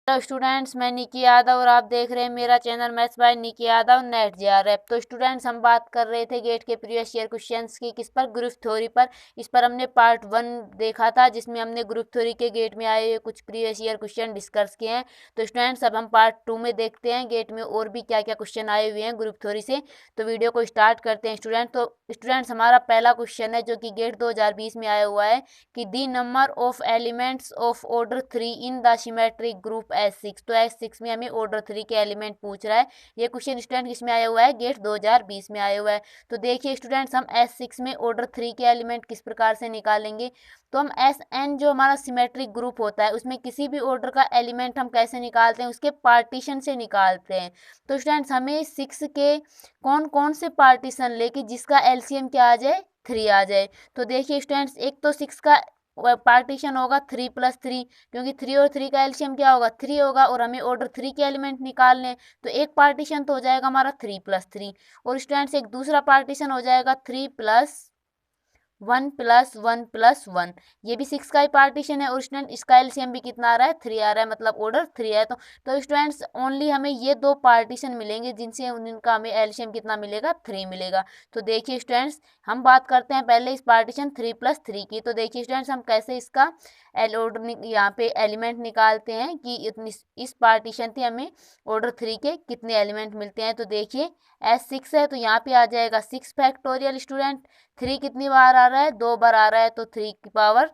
Hello students, मैं निकी यादव और आप देख रहे हैं मेरा channel maths by Nikki Yadav NET JRF. तो स्टूडेंट्स, हम बात कर रहे थे गेट के प्रीवियस ईयर क्वेश्चंस की, किस पर, ग्रुप थ्योरी पर। इस पर हमने पार्ट 1 देखा था, जिसमें हमने ग्रुप थ्योरी के गेट में आए हुए कुछ प्रीवियस ईयर क्वेश्चन डिस्कस किए हैं। तो स्टूडेंट्स, अब हम पार्ट 2 में देखते हैं गेट में और भी क्या क्या क्वेश्चन आए हुए हैं ग्रुप थ्योरी से। तो वीडियो को स्टार्ट करते हैं स्टूडेंट। तो स्टूडेंट्स, हमारा पहला क्वेश्चन है जो कि गेट 2020 में आया हुआ है कि the number of elements of order 3 in the symmetric group S6। तो S6 में हमें ऑर्डर 3 के एलिमेंट पूछ रहा है। ये क्वेश्चन स्टूडेंट किसमें आया हुआ है? गेट 2020 में आया हुआ है। तो देखिए स्टूडेंट्स, हम S6 में ऑर्डर 3 के एलिमेंट किस प्रकार से निकालेंगे। तो हम Sn जो हमारा सिमेट्रिक ग्रुप होता है उसमें किसी भी ऑर्डर का एलिमेंट हम कैसे निकालते हैं? उसके पार्टीशन से निकालते हैं। तो स्टूडेंट्स, हमें 6 के कौन कौन से पार्टीशन लेके जिसका एलसीएम क्या आ जाए? 3 आ जाए। तो देखिए स्टूडेंट्स, एक तो 6 का पार्टीशन होगा 3 + 3, क्योंकि 3 और 3 का एलसीएम क्या होगा? 3 होगा, और हमें ऑर्डर 3 के एलिमेंट निकालने। तो एक पार्टीशन तो हो जाएगा हमारा 3 + 3। और स्टूडेंट्स, एक दूसरा पार्टीशन हो जाएगा 3 + 1 + 1 + 1। ये भी 6 का ही पार्टीशन है। और स्टूडेंट, इसका एलसीएम भी कितना आ रहा है? 3 आ रहा है, मतलब ऑर्डर 3 है। तो स्टूडेंट्स, ओनली हमें ये दो पार्टीशन मिलेंगे जिनसे उनका हमें एलसीएम कितना मिलेगा? 3 मिलेगा। तो देखिए स्टूडेंट्स, हम बात करते हैं पहले इस पार्टीशन 3 + 3 की। तो देखिए स्टूडेंट्स, हम कैसे इसका एल ऑर्डर यहाँ पे एलिमेंट निकालते हैं कि इतनी इस पार्टीशन से हमें ऑर्डर 3 के कितने एलिमेंट मिलते हैं। तो देखिए S6 है तो यहाँ पे आ जाएगा 6 फैक्टोरियल। स्टूडेंट, 3 कितनी बार आ रहा है? 2 बार आ रहा है, तो 3 की पावर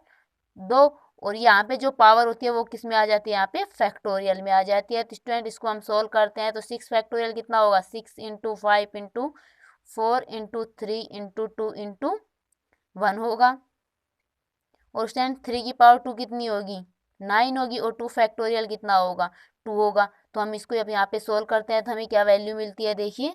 2। और यहाँ पे जो पावर होती है वो किस में आ जाती है? यहाँ पे फैक्टोरियल में आ जाती है। तो स्टूडेंट, इसको हम सोल्व करते हैं तो 6 फैक्टोरियल कितना होगा? 6 × 5 × 4 × 3 × 2 × 1 होगा। और स्टूडेंट, 3 की पावर 2 कितनी होगी? 9 होगी। और 2 फैक्टोरियल कितना होगा? 2 होगा। तो हम इसको अब यहाँ पे सोल्व करते हैं तो हमें क्या वैल्यू मिलती है? देखिए,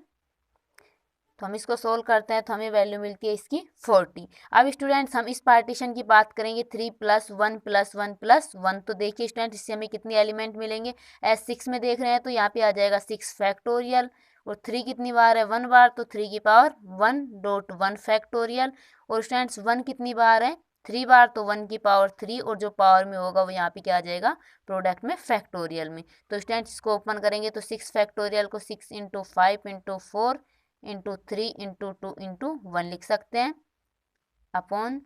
तो हम इसको सोल्व करते हैं तो हमें वैल्यू मिलती है इसकी 40। अब स्टूडेंट्स, हम इस पार्टीशन की बात करेंगे 3 + 1 + 1 + 1। तो देखिए स्टूडेंट, इससे हमें कितने एलिमेंट मिलेंगे? S6 में देख रहे हैं तो यहाँ पे आ जाएगा 6 फैक्टोरियल। और 3 कितनी बार है? 1 बार, तो 3 की पावर 1.1 फैक्टोरियल। और स्टूडेंट्स, 1 कितनी बार है? 3 बार, तो 1 की पावर 3। और जो पावर में होगा वो यहाँ पे क्या आ जाएगा? प्रोडक्ट में, फैक्टोरियल में। तो स्टूडेंट्स, इसको ओपन करेंगे तो 6 फैक्टोरियल को 6 × 5 × 4 × 3 × 2 × 1 लिख सकते हैं, अपॉन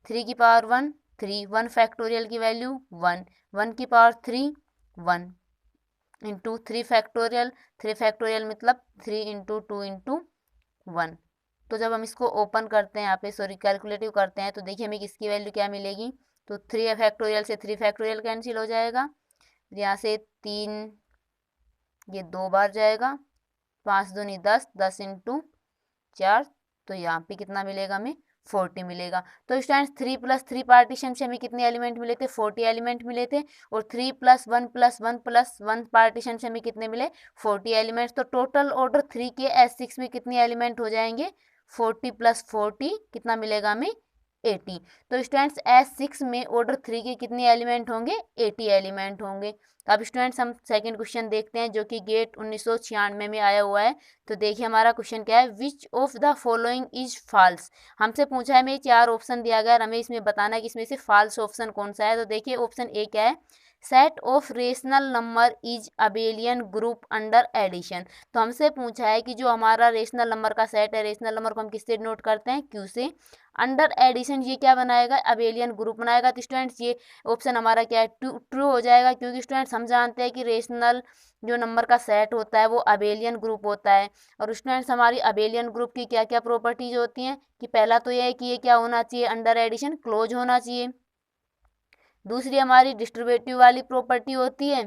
3 की पावर 1 3, 1 फैक्टोरियल की वैल्यू 1, 1 की पावर 3 1 × 3 फैक्टोरियल, 3 फैक्टोरियल मतलब 3 × 2 × 1। तो जब हम इसको ओपन करते हैं यहाँ पे, सॉरी कैलकुलेटिव करते हैं, तो देखिए हमें किसकी वैल्यू क्या मिलेगी? तो 3 फैक्टोरियल से 3 फैक्टोरियल कैंसिल हो जाएगा। यहाँ से 3, ये 2 बार जाएगा, 5 दूनी 10, 10 × 4, तो यहाँ पे कितना मिलेगा हमें? 40 मिलेगा। तो स्टूडेंट्स, 3 + 3 पार्टीशन से हमें कितने एलिमेंट मिले थे? 40 एलिमेंट मिले थे। और 3 + 1 + 1 + 1 पार्टीशन से हमें कितने मिले? 40 एलिमेंट्स। तो टोटल ऑर्डर 3 के S6 में कितने एलिमेंट हो जाएंगे? 40 + 40 कितना मिलेगा हमें? 80। तो स्टूडेंट्स, S6 में ऑर्डर 3 के कितने एलिमेंट होंगे? 80 एलिमेंट होंगे। तो अब स्टूडेंट्स, हम सेकंड क्वेश्चन देखते हैं जो कि गेट 1996 में आया हुआ है। तो देखिए हमारा क्वेश्चन क्या है? Which of the following is false. हमसे पूछा है, हमें 4 ऑप्शन दिया गया है, हमें इसमें बताना है कि इसमें से फॉल्स ऑप्शन कौन सा है। तो देखिए ऑप्शन ए क्या है? Set of rational number is abelian group under addition. तो हमसे पूछा है कि जो हमारा रेशनल नंबर का सेट है, रेशनल नंबर को हम किससे नोट करते हैं? क्यू से। अंडर एडिशन ये क्या बनाएगा? अबेलियन ग्रुप बनाएगा। तो स्टूडेंट्स, ये ऑप्शन हमारा क्या है? ट्रू हो जाएगा, क्योंकि स्टूडेंट्स हम जानते हैं कि रेशनल जो नंबर का सेट होता है वो अबेलियन ग्रुप होता है। और स्टूडेंट्स, हमारी अबेलियन ग्रुप की क्या क्या प्रॉपर्टीज होती हैं कि पहला तो ये है कि ये क्या होना चाहिए? अंडर एडिशन क्लोज होना चाहिए। दूसरी हमारी डिस्ट्रीब्यूटिव वाली प्रॉपर्टी होती है।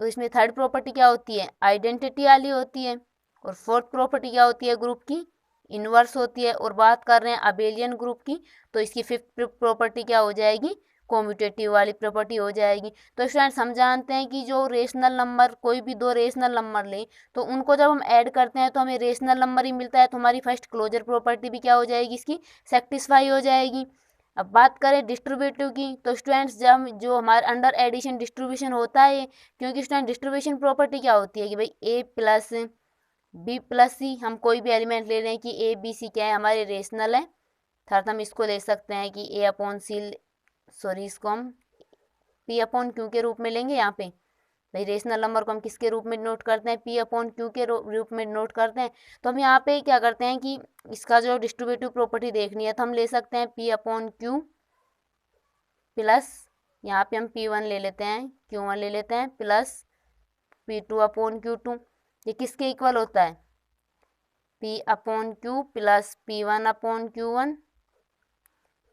तो इसमें थर्ड प्रॉपर्टी क्या होती है? आइडेंटिटी वाली होती है। और फोर्थ प्रॉपर्टी क्या होती है ग्रुप की? इनवर्स होती है। और बात कर रहे हैं अबेलियन ग्रुप की, तो इसकी फिफ्थ प्रॉपर्टी क्या हो जाएगी? कॉम्यूटेटिव वाली प्रॉपर्टी हो जाएगी। तो स्टूडेंट्स, हम जानते हैं कि जो रेशनल नंबर, कोई भी दो रेशनल नंबर लें तो उनको जब हम ऐड करते हैं तो हमें रेशनल नंबर ही मिलता है। तो हमारी फर्स्ट क्लोजर प्रॉपर्टी भी क्या हो जाएगी? इसकी सेटिस्फाई हो जाएगी। अब बात करें डिस्ट्रीब्यूटिव की, तो स्टूडेंट्स, जब जो हमारे अंडर एडिशन डिस्ट्रीब्यूशन होता है, क्योंकि स्टूडेंट डिस्ट्रीब्यूशन प्रॉपर्टी क्या होती है कि भाई A + B + C, हम कोई भी एलिमेंट ले रहे हैं कि A B C क्या है? हमारे रेशनल है। अर्थात हम इसको ले सकते हैं कि A/C, सॉरी इसको हम पी अपॉन क्यू के रूप में लेंगे यहाँ पे। भाई रेशनल नंबर को हम किसके रूप में नोट करते हैं, पी अपॉन क्यू के रूप में नोट करते हैं। तो हम यहाँ पे क्या करते हैं कि इसका जो डिस्ट्रीब्यूटिव प्रॉपर्टी देखनी है तो हम ले सकते हैं पी अपॉन क्यू प्लस, यहाँ पे हम P1 ले लेते हैं, Q1 ले लेते हैं, प्लस P2 अपॉन Q2। ये किसके इक्वल होता है, P upon Q plus P1 upon Q1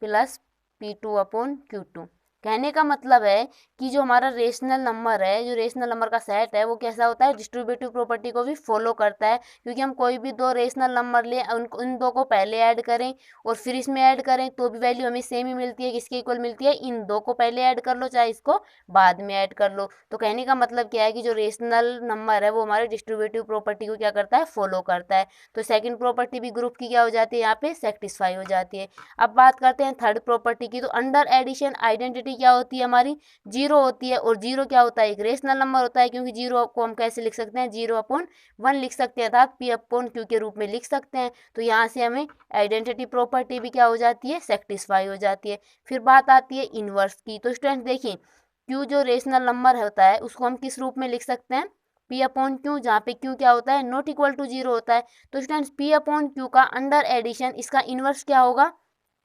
plus P2 upon Q2। कहने का मतलब है कि जो हमारा रेशनल नंबर है, जो रेशनल नंबर का सेट है, वो कैसा होता है, डिस्ट्रीब्यूटिव प्रॉपर्टी को भी फॉलो करता है। क्योंकि हम कोई भी दो रेशनल नंबर लें, उन दो को पहले ऐड करें और फिर इसमें ऐड करें तो भी वैल्यू हमें सेम ही मिलती है। किसके इक्वल मिलती है, इन दो को पहले ऐड कर लो चाहे इसको बाद में ऐड कर लो। तो कहने का मतलब क्या है कि जो रेशनल नंबर है वो हमारे डिस्ट्रीब्यूटिव प्रॉपर्टी को क्या करता है, फॉलो करता है। तो सेकेंड प्रॉपर्टी भी ग्रुप की क्या हो जाती है, यहाँ पे सेटिस्फाई हो जाती है। अब बात करते हैं थर्ड प्रॉपर्टी की। तो अंडर एडिशन आइडेंटिटी क्या होती है हमारी, जीरो होती है। और जीरो क्या होता है, एक रेशनल नंबर होता है। क्योंकि जीरो को हम कैसे लिख सकते हैं, 0/1 लिख सकते हैं, अर्थात पी अपॉन क्यू के रूप में लिख सकते हैं। तो यहाँ से हमें आइडेंटिटी प्रॉपर्टी भी क्या हो जाती है, सेटिस्फाई हो जाती है। फिर बात आती है इनवर्स की। तो स्टूडेंट देखिए, क्यू जो रेशनल नंबर होता है उसको हम किस रूप में लिख सकते हैं, पी अपॉन क्यू, जहाँ पे क्यू क्या होता है, नॉट इक्वल टू जीरो होता है। तो स्टूडेंट्स पी अपॉन क्यू का अंडर एडिशन इसका इनवर्स क्या होगा,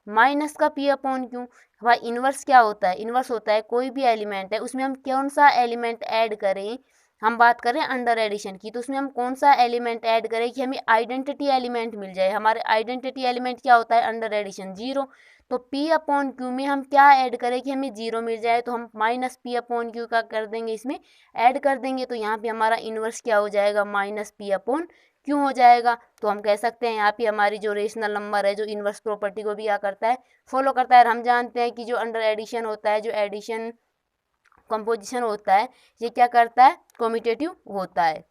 माइनस का पी अपॉन क्यू। भाई इनवर्स क्या होता है, इनवर्स होता है कोई भी एलिमेंट है उसमें हम कौन सा एलिमेंट ऐड करें। हम बात करें अंडर एडिशन की, तो उसमें हम कौन सा एलिमेंट ऐड करें कि हमें आइडेंटिटी एलिमेंट मिल जाए। हमारे आइडेंटिटी एलिमेंट क्या होता है अंडर एडिशन, जीरो। तो पी अपॉन क्यू में हम क्या ऐड करें कि हमें जीरो मिल जाए, तो हम माइनस पी अपॉन क्यू का कर देंगे, इसमें ऐड कर देंगे। तो यहाँ पे हमारा इनवर्स क्या हो जाएगा, माइनस पी अपॉन क्यों हो जाएगा। तो हम कह सकते हैं यहाँ पे हमारी जो रेशनल नंबर है जो इनवर्स प्रॉपर्टी को भी क्या करता है, फॉलो करता है। और हम जानते हैं कि जो अंडर एडिशन होता है, जो एडिशन कंपोजिशन होता है, ये क्या करता है, कम्यूटेटिव होता है।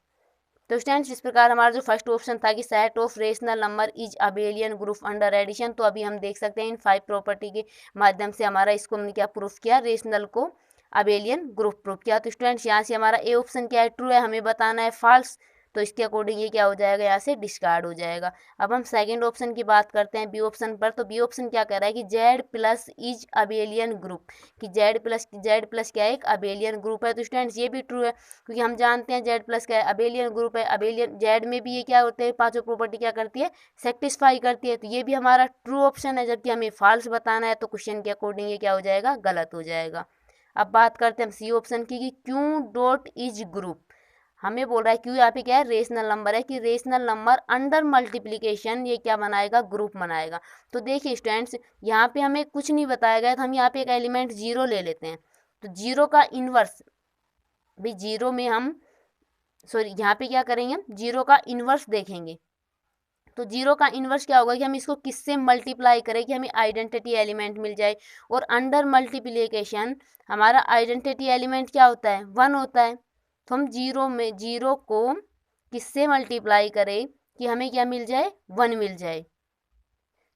तो स्टूडेंट्स इस प्रकार हमारा जो फर्स्ट ऑप्शन था कि set of rational number is abelian group under addition, तो अभी हम देख सकते हैं इन 5 प्रॉपर्टी के माध्यम से हमारा इसको हमने क्या प्रूफ किया, रेशनल को अबेलियन ग्रुप प्रूफ किया। तो स्टूडेंट्स यहाँ से हमारा ए ऑप्शन क्या है, ट्रू है, हमें बताना है फॉल्स। तो इसके अकॉर्डिंग ये क्या हो जाएगा, यहाँ से डिस्कार्ड हो जाएगा। अब हम सेकंड ऑप्शन की बात करते हैं, बी ऑप्शन पर। तो बी ऑप्शन क्या कह रहा है कि Z plus is abelian group, कि जेड प्लस क्या है, एक अबेलियन ग्रुप है। तो स्टूडेंट्स ये भी ट्रू है, क्योंकि हम जानते हैं जेड प्लस क्या है, अबेलियन ग्रुप है। अबेलियन जेड में भी ये क्या होते हैं, पांचों प्रॉपर्टी क्या करती है, सेटिस्फाई करती है। तो ये भी हमारा ट्रू ऑप्शन है, जबकि हमें फॉल्स बताना है। तो क्वेश्चन के अकॉर्डिंग ये क्या हो जाएगा, गलत हो जाएगा। अब बात करते हैं हम सी ऑप्शन की, कि क्यू डॉट इज ग्रुप। हमें बोल रहा है क्यू यहाँ पे क्या है, रेशनल नंबर है, कि रेशनल नंबर अंडर मल्टीप्लिकेशन ये क्या बनाएगा, ग्रुप बनाएगा। तो देखिए स्टूडेंट्स, यहाँ पे हमें कुछ नहीं बताया गया, तो हम यहाँ पे एक एलिमेंट जीरो ले लेते हैं। तो जीरो का इनवर्स, भाई जीरो में हम यहाँ पे क्या करेंगे, हम जीरो का इन्वर्स देखेंगे। तो जीरो का इन्वर्स क्या होगा कि हम इसको किससे मल्टीप्लाई करें कि हमें आइडेंटिटी एलिमेंट मिल जाए। और अंडर मल्टीप्लिकेशन हमारा आइडेंटिटी एलिमेंट क्या होता है, 1 होता है। तो हम जीरो को किससे मल्टीप्लाई करें कि हमें क्या मिल जाए, 1 मिल जाए।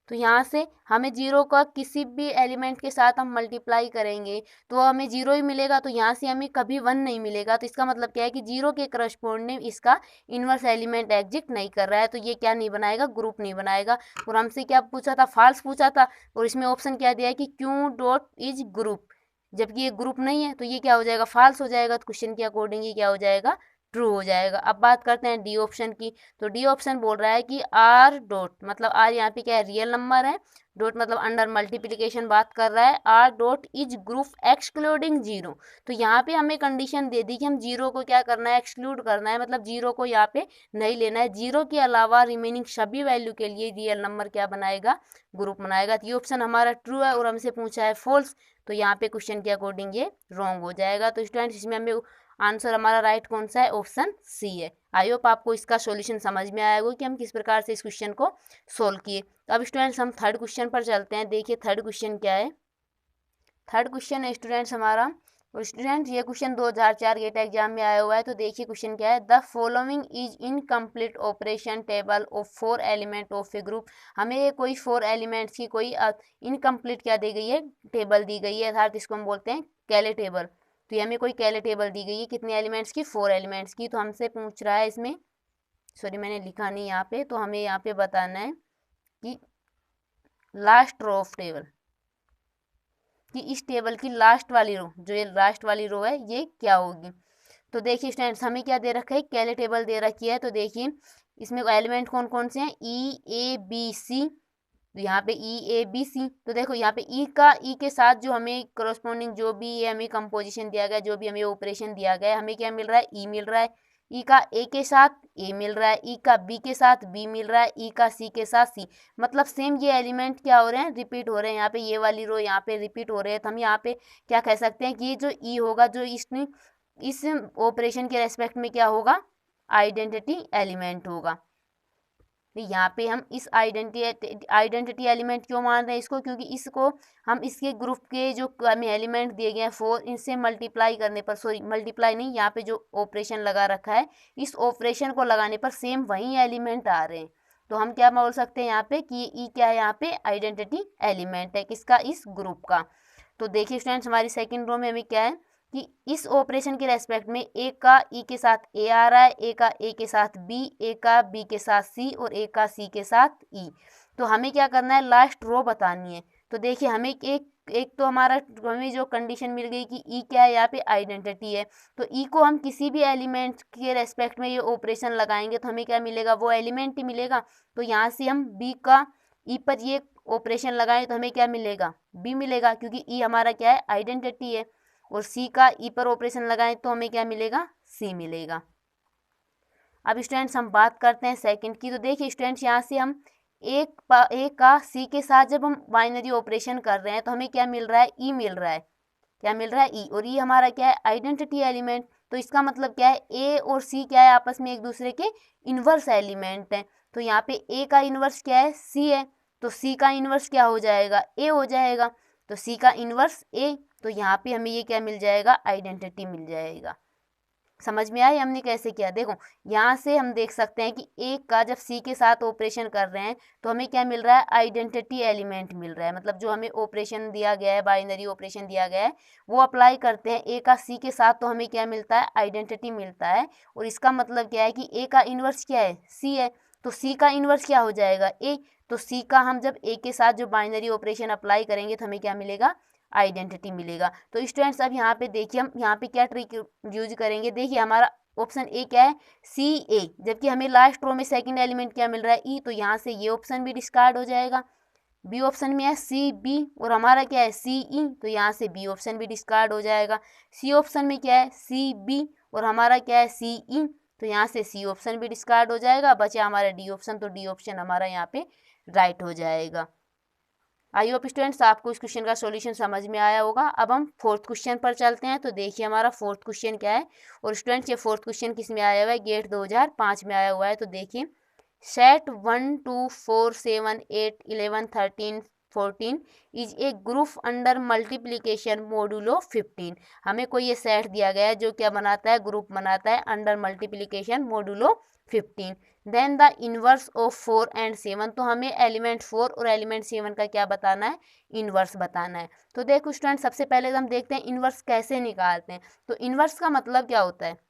तो यहाँ से हमें जीरो का किसी भी एलिमेंट के साथ हम मल्टीप्लाई करेंगे तो हमें जीरो ही मिलेगा। तो यहाँ से हमें कभी 1 नहीं मिलेगा। तो इसका मतलब क्या है कि जीरो के करस्पॉन्डिंग इसका इनवर्स एलिमेंट एग्जिस्ट नहीं कर रहा है। तो ये क्या नहीं बनाएगा, ग्रुप नहीं बनाएगा। और हमसे क्या पूछा था, फॉल्स पूछा था। और इसमें ऑप्शन क्या दिया है कि क्यू डॉट इज ग्रुप, जबकि ये ग्रुप नहीं है। तो ये क्या हो जाएगा, फॉल्स हो जाएगा। तो क्वेश्चन के अकॉर्डिंग ये क्या हो जाएगा, ट्रू हो जाएगा। अब बात करते हैं डी ऑप्शन की। तो डी ऑप्शन बोल रहा है कि आर डॉट, मतलब आर यहाँ पे क्या है, रियल नंबर है। डॉट मतलब अंडर मल्टीप्लिकेशन बात कर रहा है। R dot is group excluding zero. तो यहाँ पे हमें कंडीशन दे दी कि हम जीरो को क्या करना है, एक्सक्लूड करना है। मतलब जीरो को यहाँ पे नहीं लेना है। जीरो के अलावा रिमेनिंग सभी वैल्यू के लिए रियल नंबर क्या बनाएगा, ग्रुप बनाएगा। तो ये ऑप्शन हमारा ट्रू है और हमसे पूछा है फॉल्स। तो यहाँ पे क्वेश्चन के अकॉर्डिंग ये रॉन्ग हो जाएगा। तो स्टूडेंट्स इसमें हमें आंसर हमारा राइट कौन सा है, ऑप्शन सी है। आई होप आपको इसका सॉल्यूशन समझ में आएगा कि हम किस प्रकार से इस क्वेश्चन को सोल्व किए। तो अब स्टूडेंट्स हम थर्ड क्वेश्चन पर चलते हैं। देखिए थर्ड क्वेश्चन क्या है। थर्ड क्वेश्चन है स्टूडेंट्स हमारा, और स्टूडेंट्स ये क्वेश्चन 2004 गेट एग्जाम में आया हुआ है। तो देखिए क्वेश्चन क्या है, the following is incomplete operation table of 4 element of A group. हमें कोई 4 एलिमेंट्स की कोई इनकम्प्लीट क्या दी गई है, टेबल दी गई है, अर्थात इसको हम बोलते हैं कैले टेबल। तो ये हमें कोई कैले टेबल दी गई है, कितने एलिमेंट्स की, 4 एलिमेंट्स की। तो हमसे पूछ रहा है इसमें, सॉरी मैंने लिखा नहीं यहाँ पे, तो हमें यहाँ पे बताना है कि लास्ट रो ऑफ टेबल। कि इस टेबल की लास्ट वाली रो, जो ये लास्ट वाली रो है, ये क्या होगी। तो देखिए स्टूडेंट्स, हमें क्या दे रखा है, कैले टेबल दे रखी है। तो देखिए इसमें एलिमेंट कौन कौन से हैं, ई ए बी सी। तो यहाँ पे ई ए बी सी, तो देखो यहाँ पे ई के साथ जो हमें करस्पॉन्डिंग जो भी ये हमें कंपोजिशन दिया गया है, जो भी हमें ऑपरेशन दिया गया है, हमें क्या मिल रहा है, ई मिल रहा है। ई का ए के साथ ए मिल रहा है, ई का बी के साथ बी मिल रहा है, ई का सी के साथ सी। मतलब सेम ये एलिमेंट क्या हो रहे हैं, रिपीट हो रहे हैं। यहाँ पे ये वाली रो यहाँ पे रिपीट हो रहे हैं। तो हम यहाँ पे क्या कह सकते हैं कि ये जो ई होगा, जो इस ऑपरेशन के रेस्पेक्ट में क्या होगा, आइडेंटिटी एलिमेंट होगा। तो यहाँ पे हम इस आइडेंटिटी एलिमेंट क्यों मान रहे हैं इसको, क्योंकि इसको हम इसके ग्रुप के जो हमें एलिमेंट दिए गए हैं 4, इनसे मल्टीप्लाई करने पर, सॉरी मल्टीप्लाई नहीं, यहाँ पे जो ऑपरेशन लगा रखा है, इस ऑपरेशन को लगाने पर सेम वही एलिमेंट आ रहे हैं। तो हम क्या बोल सकते हैं यहाँ पे कि ये ई क्या है, यहाँ पे आइडेंटिटी एलिमेंट है किसका, इस ग्रुप का। तो देखिए स्टूडेंट्स, हमारी सेकेंड रो में हमें क्या है कि इस ऑपरेशन के रेस्पेक्ट में ए का ई के साथ ए आ रहा है, ए का ए के साथ बी, ए का बी के साथ सी और ए का सी के साथ ई। तो हमें क्या करना है, लास्ट रो बतानी है। तो देखिए हमें एक तो हमें जो कंडीशन मिल गई कि ई क्या है, यहाँ पे आइडेंटिटी है। तो ई को हम किसी भी एलिमेंट के रेस्पेक्ट में ये ऑपरेशन लगाएंगे तो हमें क्या मिलेगा, वो एलिमेंट ही मिलेगा। तो यहाँ से हम बी का ई पर ये ऑपरेशन लगाएं तो हमें क्या मिलेगा, बी मिलेगा, क्योंकि ई हमारा क्या है, आइडेंटिटी है। और सी का ई पर ऑपरेशन लगाएं तो हमें क्या मिलेगा, सी मिलेगा। अब स्टूडेंट्स हम बात करते हैं सेकंड की। तो देखिए स्टूडेंट्स, यहाँ से हम एक का सी के साथ जब हम बाइनरी ऑपरेशन कर रहे हैं तो हमें क्या मिल रहा है, ई मिल रहा है। क्या मिल रहा है, ई। और ई हमारा क्या है, आइडेंटिटी एलिमेंट। तो इसका मतलब क्या है, ए और सी क्या है, आपस में एक दूसरे के इन्वर्स एलिमेंट हैं। तो यहाँ पे ए का इन्वर्स क्या है, सी है। तो सी का इन्वर्स क्या हो जाएगा, ए हो जाएगा। तो सी का इन्वर्स ए। तो यहाँ पे हमें ये क्या मिल जाएगा, आइडेंटिटी मिल जाएगा। समझ में आया हमने कैसे किया। देखो यहाँ से हम देख सकते हैं कि एक का जब सी के साथ ऑपरेशन कर रहे हैं तो हमें क्या मिल रहा है, आइडेंटिटी एलिमेंट मिल रहा है। मतलब जो हमें ऑपरेशन दिया गया है, बाइनरी ऑपरेशन दिया गया है, वो अप्लाई करते हैं ए का सी के साथ तो हमें क्या मिलता है, आइडेंटिटी मिलता है। और इसका मतलब क्या है कि ए का इन्वर्स क्या है, सी है। तो सी का इन्वर्स क्या हो जाएगा, ए। तो सी का हम जब ए के साथ जो बाइनरी ऑपरेशन अप्लाई करेंगे तो हमें क्या मिलेगा, आइडेंटिटी मिलेगा। तो स्टूडेंट्स अब यहाँ पे देखिए हम यहाँ पे क्या ट्रिक यूज करेंगे। देखिए हमारा ऑप्शन ए क्या है, सी ए, जबकि हमें लास्ट रो में सेकंड एलिमेंट क्या मिल रहा है, ई। तो यहाँ से ये ऑप्शन भी डिस्कार्ड हो जाएगा। बी ऑप्शन में है सी बी और हमारा क्या है, सी ई। तो यहाँ से बी ऑप्शन भी डिस्कार्ड हो जाएगा। सी ऑप्शन में क्या है, सी बी और हमारा क्या है, सी ई। तो यहाँ से सी ऑप्शन भी डिस्कार्ड हो जाएगा, बचा हमारा डी ऑप्शन। तो डी ऑप्शन हमारा यहाँ पे राइट हो जाएगा। आई होप स्टूडेंट्स आपको इस क्वेश्चन का सॉल्यूशन समझ में आया होगा। अब हम फोर्थ क्वेश्चन पर चलते हैं। तो देखिए हमारा फोर्थ क्वेश्चन क्या है। और स्टूडेंट्स ये फोर्थ क्वेश्चन किस में आया हुआ है, गेट 2005 में आया हुआ है। तो देखिए set 1 2 4 7 8 11 13 14 is a group under multiplication modulo 15। हमें कोई ये सेट दिया गया है जो क्या बनाता है, ग्रुप बनाता है under multiplication modulo 15। Then the inverse of 4 and 7। तो हमें एलिमेंट 4 और एलिमेंट 7 का क्या बताना है, इनवर्स बताना है। तो देखो स्टूडेंट, सबसे पहले हम देखते हैं इनवर्स कैसे निकालते हैं। तो इनवर्स का मतलब क्या होता है,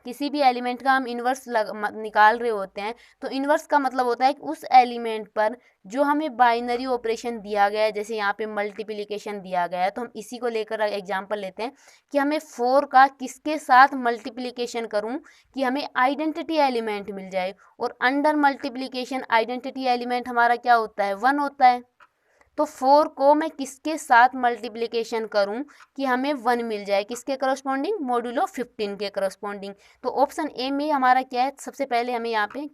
किसी भी एलिमेंट का हम इन्वर्स निकाल रहे होते हैं तो इन्वर्स का मतलब होता है कि उस एलिमेंट पर जो हमें बाइनरी ऑपरेशन दिया गया है, जैसे यहाँ पे मल्टीप्लिकेशन दिया गया है, तो हम इसी को लेकर एग्जांपल लेते हैं कि हमें 4 का किसके साथ मल्टीप्लिकेशन करूँ कि हमें आइडेंटिटी एलिमेंट मिल जाए। और अंडर मल्टीप्लिकेशन आइडेंटिटी एलिमेंट हमारा क्या होता है, 1 होता है। तो 4 को मैं किसके साथ मल्टीप्लिकेशन करूं कि हमें 1 मिल जाए, किसके करस्पॉन्डिंग, मॉड्यूलो 15 के करस्पॉन्डिंग। तो ऑप्शन ए में हमारा क्या है, सबसे पहले हमें यहाँ पे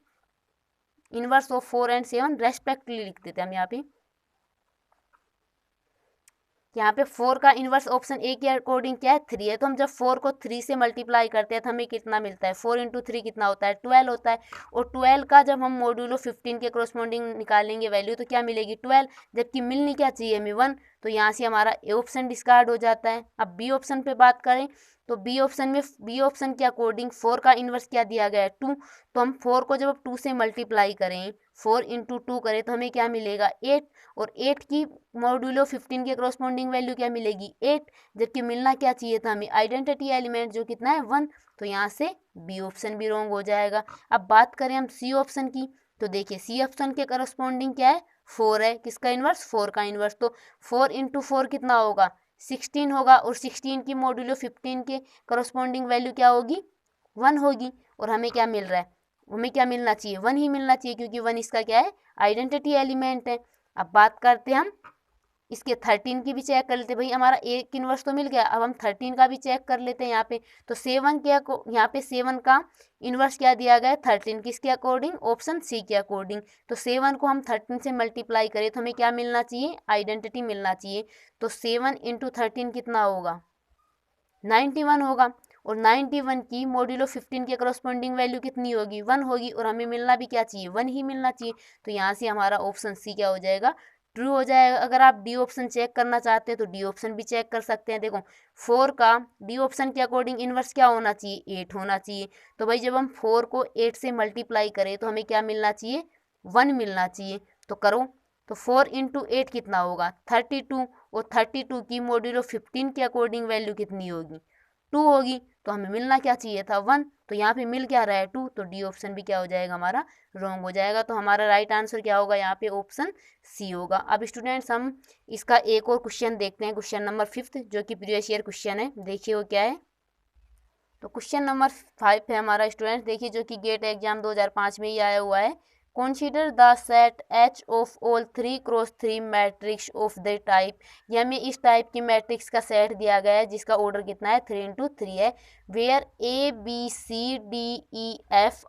इनवर्स ऑफ 4 एंड 7 रेस्पेक्टिवली लिख देते हैं हम यहाँ पे। यहाँ पे 4 का इनवर्स ऑप्शन ए के अकॉर्डिंग क्या है, 3 है। तो हम जब 4 को 3 से मल्टीप्लाई करते हैं तो हमें कितना मिलता है, 4 इंटू 3 कितना होता है, 12 होता है। और 12 का जब हम मॉड्यूलो 15 के करस्पॉन्डिंग निकालेंगे वैल्यू तो क्या मिलेगी, 12, जबकि मिलनी क्या चाहिए हमें, 1। तो यहाँ से हमारा ए ऑप्शन डिस्कार्ड हो जाता है। अब बी ऑप्शन पे बात करें तो बी ऑप्शन के अकॉर्डिंग 4 का इन्वर्स क्या दिया गया है, 2। तो हम 4 को जब 2 से मल्टीप्लाई करें, 4 इंटू 2 करें तो हमें क्या मिलेगा, 8। और 8 की मॉड्यूलो 15 के करस्पॉन्डिंग वैल्यू क्या मिलेगी, 8, जबकि मिलना क्या चाहिए था हमें, आइडेंटिटी एलिमेंट जो कितना है, 1। तो यहाँ से बी ऑप्शन भी रॉन्ग हो जाएगा। अब बात करें हम सी ऑप्शन की। तो देखिए सी ऑप्शन के करस्पॉन्डिंग क्या है, 4 है। किसका इन्वर्स, 4 का इन्वर्स। तो 4 इंटू 4 कितना होगा, 16 होगा और 16 की मॉड्यूलो 15 के करस्पॉन्डिंग वैल्यू क्या होगी, 1 होगी। और हमें क्या मिल रहा है, हमें क्या मिलना चाहिए, 1 ही मिलना चाहिए, क्योंकि 1 इसका क्या है, आइडेंटिटी एलिमेंट है। अब बात करते हैं हम इसके 13 की भी चेक कर लेते हैं। भाई हमारा एक इन्वर्स तो मिल गया, अब हम 13 का भी चेक कर लेते हैं यहाँ पे। तो 7 क्या यहाँ पे 7 का इन्वर्स क्या दिया गया है, 13, किसके अकॉर्डिंग, ऑप्शन सी के अकॉर्डिंग। तो 7 को हम 13 से मल्टीप्लाई करें तो हमें क्या मिलना चाहिए, आइडेंटिटी मिलना चाहिए। तो 7 इंटू 13 कितना होगा, 91 होगा। और 91 की मॉड्यूलो 15 के करस्पॉन्डिंग वैल्यू कितनी होगी, 1 होगी। और हमें मिलना भी क्या चाहिए, 1 ही मिलना चाहिए। तो यहाँ से हमारा ऑप्शन सी क्या हो जाएगा, ट्रू हो जाएगा। अगर आप डी ऑप्शन चेक करना चाहते हैं तो डी ऑप्शन भी चेक कर सकते हैं। देखो 4 का डी ऑप्शन के अकॉर्डिंग इन्वर्स क्या होना चाहिए, 8 होना चाहिए। तो भाई जब हम 4 को 8 से मल्टीप्लाई करें तो हमें क्या मिलना चाहिए, 1 मिलना चाहिए। तो करो, तो 4 इंटू 8 कितना होगा, 32। और 32 की मॉड्यूलो 15 के अकॉर्डिंग वैल्यू कितनी होगी, 2 होगी। तो हमें मिलना क्या चाहिए था, 1। तो यहाँ पे मिल क्या रहा है, 2। तो डी ऑप्शन भी क्या हो जाएगा, हमारा रॉन्ग हो जाएगा। तो हमारा राइट आंसर क्या होगा, यहाँ पे ऑप्शन सी होगा। अब स्टूडेंट्स हम इसका एक और क्वेश्चन देखते हैं, क्वेश्चन नंबर 5, जो कि प्रीवियस ईयर क्वेश्चन है। देखिए वो क्या है। तो क्वेश्चन नंबर 5 है हमारा स्टूडेंट, देखिए जो कि गेट एग्जाम 2005 में ही आया हुआ है। Consider the set H of all 3x3 matrix of the type. ये हमें इस टाइप की मैट्रिक्स का सेट दिया गया है जिसका ऑर्डर कितना है, 3x3 है। Where ABCDEF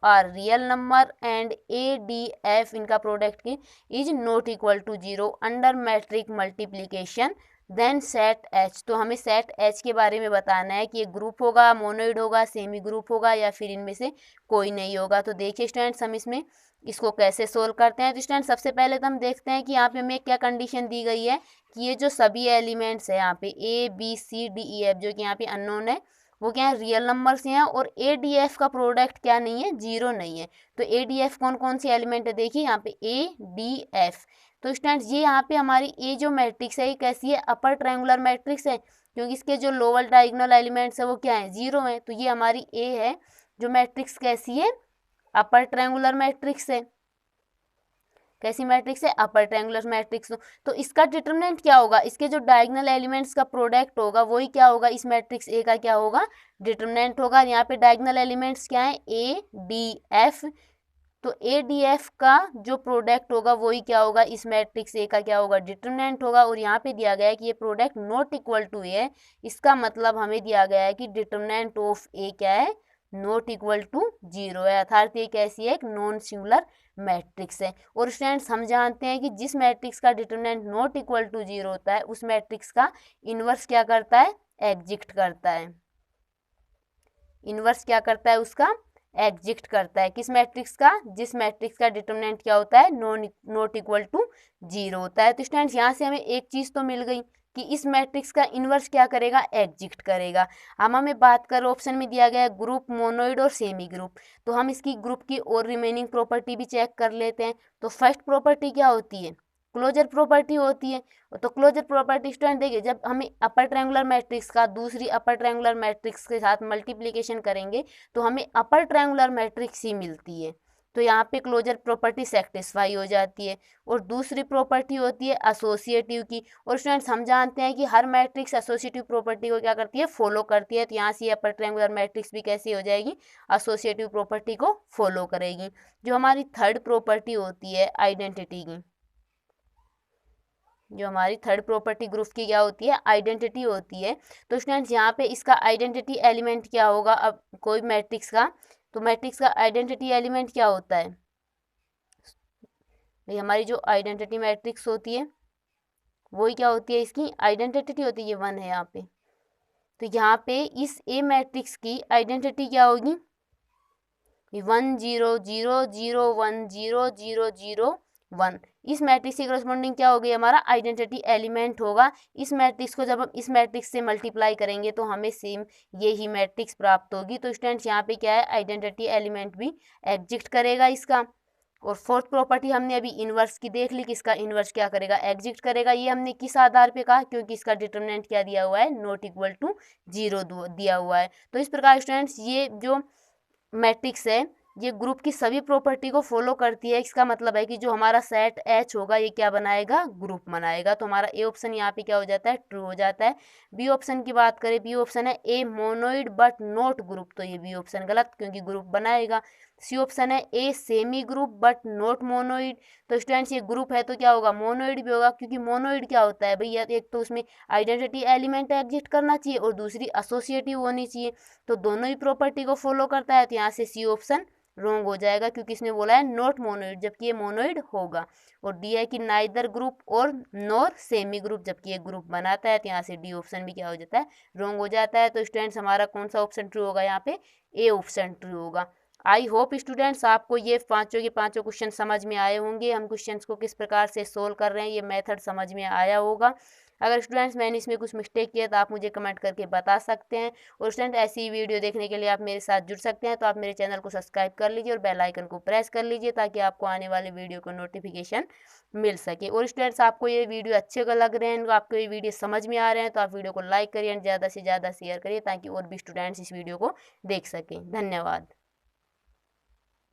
are real number and ADF इनका प्रोडक्ट की is not equal to 0 under matrix multiplication then set H। तो हमें सेट H के बारे में बताना है कि ये ग्रुप होगा, मोनोइड होगा, सेमी ग्रुप होगा, या फिर इनमें से कोई नहीं होगा। तो देखिए स्टूडेंट्स हम इसमें इसको कैसे सोल्व करते हैं। तो स्टूडेंट सबसे पहले तो हम देखते हैं कि यहाँ पे हमें क्या कंडीशन दी गई है कि ये जो सभी एलिमेंट्स है यहाँ पे ABCDEF जो कि यहाँ पे अननोन है, वो क्या है, रियल नंबर से हैं। और ADF का प्रोडक्ट क्या नहीं है, 0 नहीं है। तो ADF कौन कौन सी एलिमेंट है, देखिए यहाँ पे ADF। तो स्टूडेंट्स ये यहाँ पे हमारी ए जो मैट्रिक्स है ये कैसी है, अपर ट्रायंगुलर मैट्रिक्स है, क्योंकि इसके जो लोअर डायगोनल एलिमेंट्स है वो क्या है, 0 है। तो ये हमारी ए है जो मैट्रिक्स कैसी है, अपर ट्रायंगुलर मैट्रिक्स है। कैसी मैट्रिक्स है, अपर ट्रायंगुलर मैट्रिक्स। तो इसका डिटरमिनेंट क्या होगा, इसके जो डायगोनल एलिमेंट्स का प्रोडक्ट होगा वही क्या होगा, इस मैट्रिक्स ए का क्या होगा, डिटरमिनेंट होगा। यहाँ पे डायगोनल एलिमेंट्स क्या है, ADF। तो ADF का जो प्रोडक्ट होगा वही क्या होगा, इस मैट्रिक्स ए का क्या होगा, डिटरमिनेंट होगा। और यहाँ पे दिया गया है कि ये प्रोडक्ट नॉट इक्वल टू ए है, इसका मतलब हमें दिया गया है कि डिटरमिनेंट ऑफ ए क्या है, नॉट इक्वल टू 0 है, अर्थात ये कैसी है, एक नॉन सिंगुलर मैट्रिक्स है। और स्टूडेंट्स हम जानते हैं कि जिस मैट्रिक्स का डिटरमिनेंट नॉट इक्वल टू 0 होता है उस मैट्रिक्स का इन्वर्स क्या करता है, एग्जिस्ट करता है। इन्वर्स क्या करता है, उसका एग्जिस्ट करता है। किस मैट्रिक्स का, जिस मैट्रिक्स का डिटरमिनेंट क्या होता है, नॉट इक्वल टू 0 होता है। तो स्टूडेंट्स यहाँ से हमें एक चीज़ तो मिल गई कि इस मैट्रिक्स का इन्वर्स क्या करेगा, एग्जिस्ट करेगा। हम हमें बात कर, ऑप्शन में दिया गया है ग्रुप, मोनोइड और सेमी ग्रुप। तो हम इसकी ग्रुप की और रिमेनिंग प्रॉपर्टी भी चेक कर लेते हैं। तो फर्स्ट प्रॉपर्टी क्या होती है, क्लोजर प्रॉपर्टी होती है। तो क्लोजर प्रॉपर्टी स्टूडेंट देखिए, जब हमें अपर ट्रायंगुलर मैट्रिक्स का दूसरी अपर ट्रायंगुलर मैट्रिक्स के साथ मल्टीप्लिकेशन करेंगे तो हमें अपर ट्रायंगुलर मैट्रिक्स ही मिलती है। तो यहाँ पे क्लोजर प्रॉपर्टी सेटिस्फाई हो जाती है। और दूसरी प्रॉपर्टी होती है एसोसिएटिव की। और स्टूडेंट्स हम जानते हैं कि हर मैट्रिक्स एसोसिएटिव प्रॉपर्टी को क्या करती है, फॉलो करती है। तो यहाँ से अपर ट्रायंगुलर मैट्रिक्स भी कैसी हो जाएगी, एसोसिएटिव प्रॉपर्टी को फॉलो करेगी। जो हमारी थर्ड प्रॉपर्टी होती है आइडेंटिटी की, जो हमारी थर्ड प्रॉपर्टी ग्रुप की क्या होती है, आइडेंटिटी होती है। तो स्टूडेंट्स यहाँ पे इसका आइडेंटिटी एलिमेंट क्या होगा, अब कोई मैट्रिक्स का, तो मैट्रिक्स का आइडेंटिटी एलिमेंट क्या होता है, भाई हमारी जो आइडेंटिटी मैट्रिक्स होती है वही क्या होती है, इसकी आइडेंटिटी होती है, ये 1 है यहाँ पे। तो यहाँ पे इस ए मैट्रिक्स की आइडेंटिटी क्या होगी, 1 0 0 0 1 0 0 0 1। इस मैट्रिक्स के करस्पॉन्डिंग क्या होगी, हमारा आइडेंटिटी एलिमेंट होगा। इस मैट्रिक्स को जब हम इस मैट्रिक्स से मल्टीप्लाई करेंगे तो हमें सेम ये ही मैट्रिक्स प्राप्त होगी। तो स्टूडेंट्स यहाँ पे क्या है, आइडेंटिटी एलिमेंट भी एग्जिस्ट करेगा इसका। और फोर्थ प्रॉपर्टी हमने अभी इन्वर्स की देख ली कि इसका इन्वर्स क्या करेगा, एग्जिस्ट करेगा। ये हमने किस आधार पे कहा, क्योंकि इसका डिटरमिनेंट क्या दिया हुआ है, नॉट इक्वल टू 0 दिया हुआ है। तो इस प्रकार स्टूडेंट्स ये जो मैट्रिक्स है ये ग्रुप की सभी प्रॉपर्टी को फॉलो करती है। इसका मतलब है कि जो हमारा सेट एच होगा ये क्या बनाएगा, ग्रुप बनाएगा। तो हमारा ए ऑप्शन यहाँ पे क्या हो जाता है, ट्रू हो जाता है। बी ऑप्शन की बात करें, बी ऑप्शन है ए मोनोइड बट नॉट ग्रुप, तो ये बी ऑप्शन गलत क्योंकि ग्रुप बनाएगा। सी ऑप्शन है a semi group but not monoid, तो स्टूडेंट्स ये ग्रुप है तो क्या होगा, मोनोइड भी होगा, क्योंकि मोनोइड क्या होता है भैया, एक तो उसमें आइडेंटिटी एलिमेंट एग्जिस्ट करना चाहिए और दूसरी एसोसिएटिव होनी चाहिए, तो दोनों ही प्रॉपर्टी को फॉलो करता है। तो यहाँ से सी ऑप्शन रोंग हो जाएगा क्योंकि इसने बोला है नॉट मोनोइड, जबकि ये मोनोइड होगा। और डी है कि नाइदर ग्रुप और नॉर सेमी ग्रुप, जबकि ये ग्रुप बनाता है। तो यहाँ से डी ऑप्शन भी क्या हो जाता है, रोंग हो जाता है। तो स्टूडेंट्स हमारा कौन सा ऑप्शन ट्रू होगा, यहाँ पे ए ऑप्शन ट्रू होगा। आई होप स्टूडेंट्स आपको ये पांचों के पांचों क्वेश्चन समझ में आए होंगे, हम क्वेश्चंस को किस प्रकार से सोल्व कर रहे हैं ये मेथड समझ में आया होगा। अगर स्टूडेंट्स मैंने इसमें कुछ मिस्टेक किया तो आप मुझे कमेंट करके बता सकते हैं। और स्टूडेंट ऐसी ही वीडियो देखने के लिए आप मेरे साथ जुड़ सकते हैं, तो आप मेरे चैनल को सब्सक्राइब कर लीजिए और बेल आइकन को प्रेस कर लीजिए ताकि आपको आने वाले वीडियो को नोटिफिकेशन मिल सके। और स्टूडेंट्स आपको ये वीडियो अच्छे लग रहे हैं, आपको ये वीडियो समझ में आ रहे हैं, तो आप वीडियो को लाइक करिए एंड ज़्यादा से ज़्यादा शेयर करिए ताकि और भी स्टूडेंट्स इस वीडियो को देख सकें। धन्यवाद।